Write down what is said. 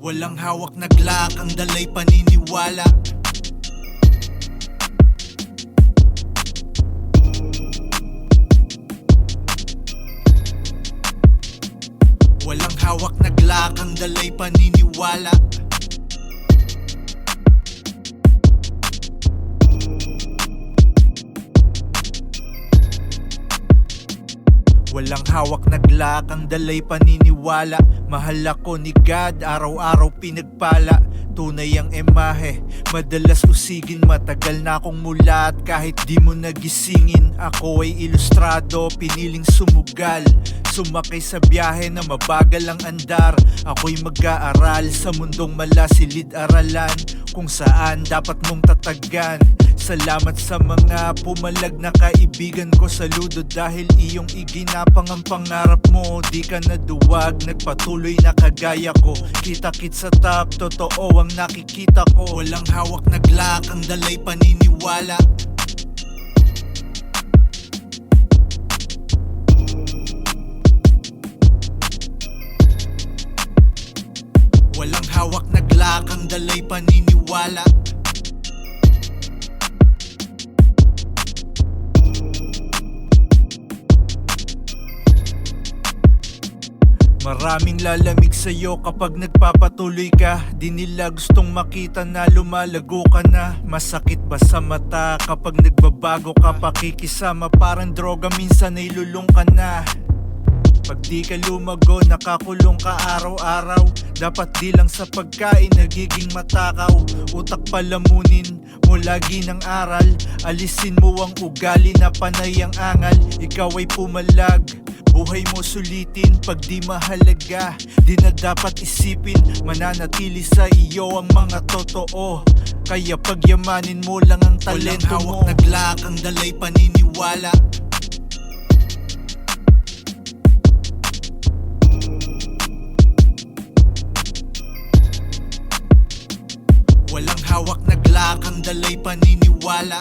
Walang hawak na Glock, ang dalay paniniwala. Walang hawak na Glock, ang dalay paniniwala. Walang hawak na Glock, ang dalay paniniwala. Mahal ako ni God, araw-araw pinagpala. Tunay ang emahe, madalas usigin. Matagal na akong mulat, kahit di mo nagisingin. Ako ay ilustrado, piniling sumugal. Sumakay sa biyahe na mabagal ang andar. Ako'y mag-aaral sa mundong malasilid-aralan, kung saan dapat mong tatagan. Salamat sa mga pumalag na kaibigan ko. Saludo dahil iyong iginapang ang pangarap mo. Di ka naduwag, nagpatuloy na kagaya ko. Kita-kit sa top, totoo ang nakikita ko. Walang hawak na Glock, ang dalay paniniwala. Walang hawak na Glock, ang dalay paniniwala. Maraming lalamig sa'yo kapag nagpapatuloy ka. Di nila gustong makita na lumalago ka na. Masakit ba sa mata kapag nagbabago ka? Pakikisama parang droga, minsan ay lulong ka na. Pag di ka lumago, nakakulong ka araw-araw. Dapat di lang sa pagkain, nagiging matakaw. Utak palamunin mo lagi ng aral. Alisin mo ang ugali na panay ang angal. Ikaw ay pumalag, buhay mo sulitin. Pag di mahalaga, di na dapat isipin. Mananatili sa iyo ang mga totoo. Kaya pagyamanin mo lang ang talento mo. Walang hawak na Glock, ang dalay paniniwala. Walang hawak na Glock, ang dalay paniniwala.